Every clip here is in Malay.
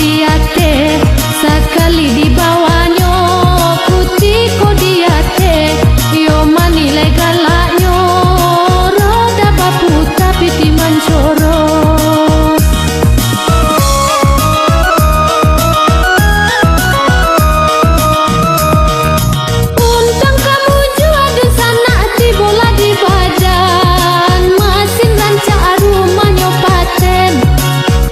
diate sekali di bawahnya putih ko diate yo mani legalaknya roda bapu tapi timan coro. Untang kamu jua di sana di bola di badan mesin rancak rumahnya paten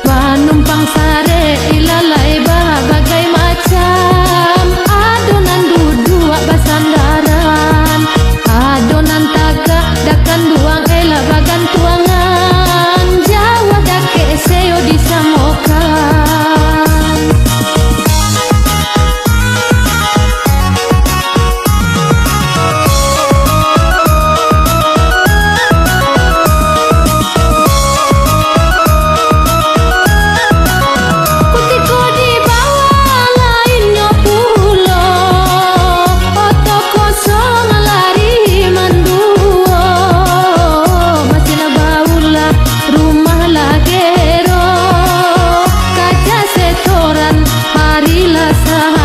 penumpang sare ilalai bagai macam adonan duduk basandaran adonan tagak dakan duang elak bagan tuangan Jawa dake seo disamokan. Kutiko di bawah lainnya pulau oto kosong lari manduo masih baula rumah lagero kaca setoran harilah sah